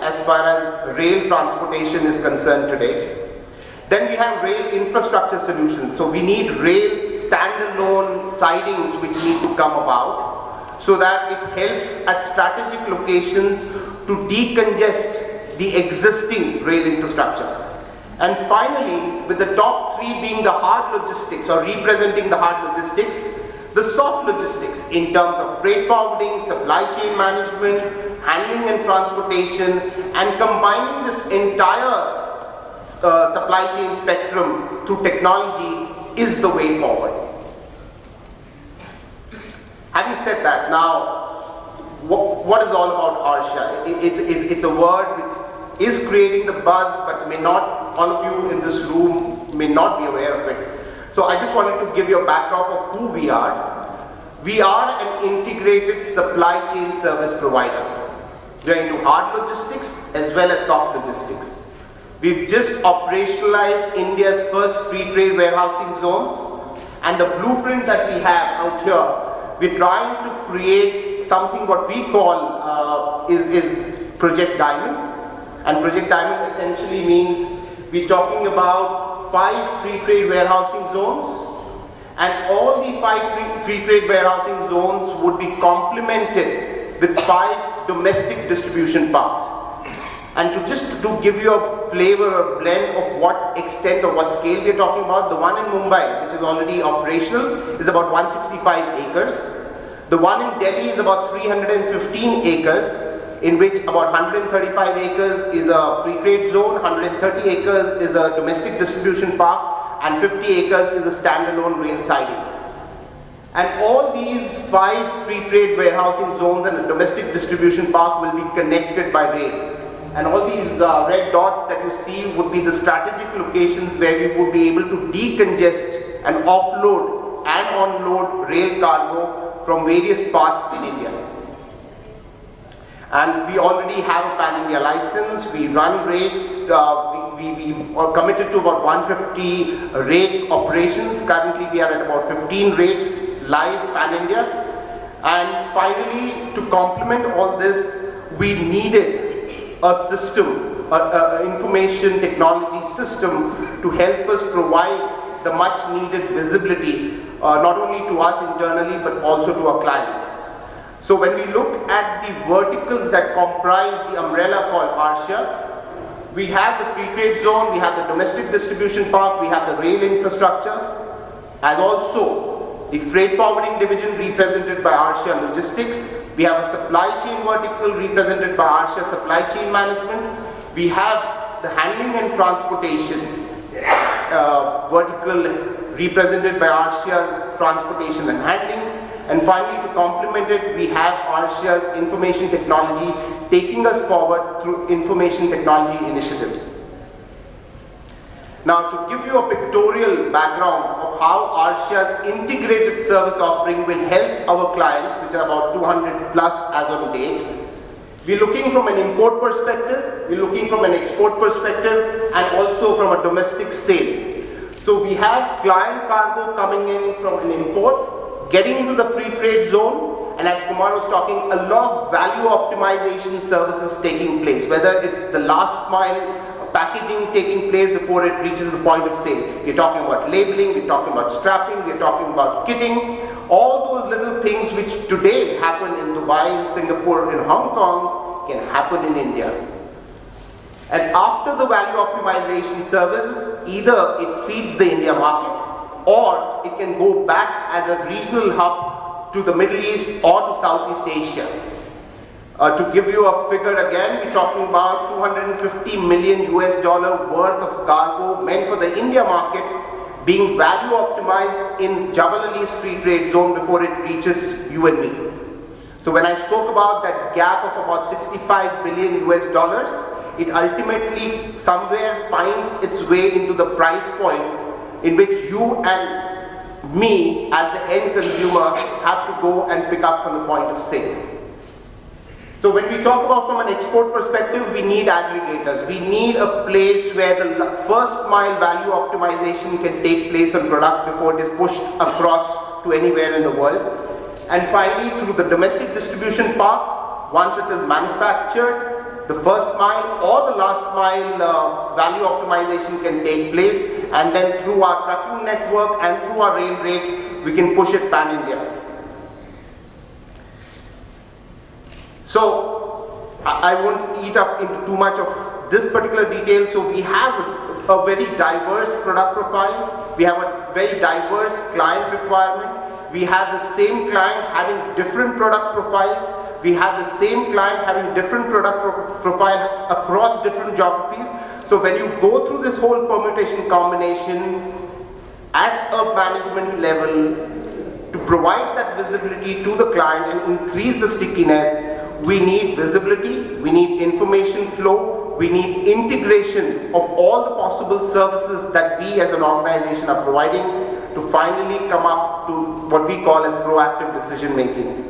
as far as rail transportation is concerned today. Then we have rail infrastructure solutions. So we need rail standalone sidings which need to come about so that it helps at strategic locations to decongest the existing rail infrastructure. And finally, with the top three being the hard logistics or representing the hard logistics, the soft logistics in terms of freight forwarding, supply chain management, handling and transportation, and combining this entire supply chain spectrum through technology is the way forward. Having said that, now, what is all about Harsha? It's a word which is creating the buzz, but may not, all of you in this room may not be aware of it. So I just wanted to give you a backdrop of who we are. We are an integrated supply chain service provider. We are into hard logistics as well as soft logistics. We've just operationalized India's first free trade warehousing zones, and the blueprint that we have out here, we're trying to create something what we call is Project Diamond. And Project Diamond essentially means we're talking about 5 free trade warehousing zones, and all these 5 free trade warehousing zones would be complemented with 5 domestic distribution parks. And to give you a flavor or blend of what extent or what scale we're talking about, the one in Mumbai, which is already operational, is about 165 acres. The one in Delhi is about 315 acres, in which about 135 acres is a free trade zone, 130 acres is a domestic distribution park, and 50 acres is a standalone rail siding. And all these 5 free trade warehousing zones and a domestic distribution park will be connected by rail. And all these red dots that you see would be the strategic locations where we would be able to decongest and offload and onload rail cargo from various parts in India. And we already have a pan-India license, we run rates, we are committed to about 150 rate operations. Currently we are at about 15 rates live pan-India. And finally, to complement all this, we needed a system, an information technology system to help us provide the much needed visibility, not only to us internally but also to our clients. So when we look at the verticals that comprise the umbrella called Harsha, we have the free trade zone, we have the domestic distribution park, we have the rail infrastructure, and also the freight forwarding division represented by Harsha Logistics. We have a supply chain vertical represented by Harsha Supply Chain Management. We have the handling and transportation vertical represented by Harsha's Transportation and Handling. And finally, to complement it, we have Harsha's Information Technology taking us forward through information technology initiatives. Now, to give you a pictorial background of how Harsha's integrated service offering will help our clients, which are about 200 plus as on date, we're looking from an import perspective, we're looking from an export perspective, and also from a domestic sale. So we have client cargo coming in from an import, getting into the free trade zone, and as Kumar was talking, a lot of value optimization services taking place, whether it's the last mile packaging taking place before it reaches the point of sale. We're talking about labeling, we're talking about strapping, we're talking about kitting, all those little things which today happen in Dubai, in Singapore, in Hong Kong, can happen in India. And after the value optimization services, either it feeds the India market or it can go back as a regional hub to the Middle East or to Southeast Asia. To give you a figure again, we're talking about $250 million worth of cargo meant for the India market being value optimized in Jebel Ali's free trade zone before it reaches you and me. So when I spoke about that gap of about $65 billion, it ultimately somewhere finds its way into the price point in which you and me as the end consumer have to go and pick up from the point of sale. So when we talk about from an export perspective, we need aggregators. We need a place where the first mile value optimization can take place on products before it is pushed across to anywhere in the world. And finally, through the domestic distribution part, once it is manufactured, the first mile or the last mile value optimization can take place, and then through our trucking network and through our rail rakes, we can push it pan-India. So I won't eat up into too much of this particular detail. So we have a very diverse product profile. We have a very diverse client requirement. We have the same client having different product profiles. We have the same client having different product profile across different geographies. So when you go through this whole permutation combination at a management level to provide that visibility to the client and increase the stickiness, we need visibility, we need information flow, we need integration of all the possible services that we as an organization are providing to finally come up to what we call as proactive decision making.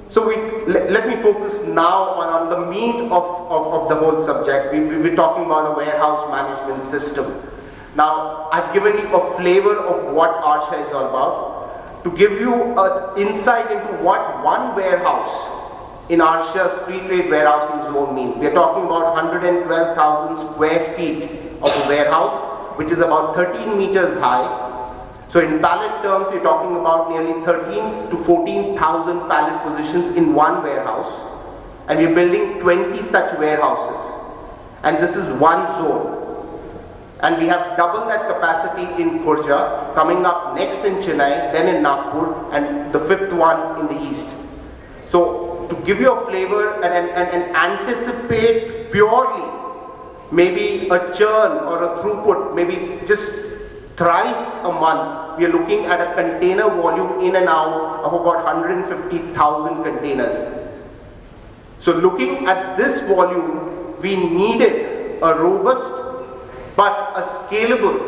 So let me focus now on the meat of the whole subject. We're talking about a warehouse management system. Now, I've given you a flavor of what Arcia is all about. To give you an insight into what one warehouse in Arcia's free trade warehousing zone means. We're talking about 112,000 square feet of a warehouse, which is about 13 meters high. So in pallet terms, we're talking about nearly 13 to 14,000 pallet positions in one warehouse. And we're building 20 such warehouses. And this is one zone. And we have double that capacity in Khurja, coming up next in Chennai, then in Nagpur, and the fifth one in the east. So to give you a flavor and anticipate purely maybe a churn or a throughput, maybe just thrice a month, we are looking at a container volume in and out of about 150,000 containers. So looking at this volume, we needed a robust but a scalable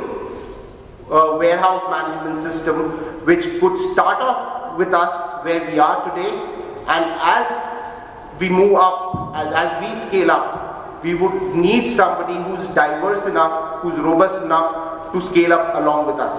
warehouse management system which could start off with us where we are today, and as we move up, as we scale up, we would need somebody who's diverse enough, who's robust enough to scale up along with us.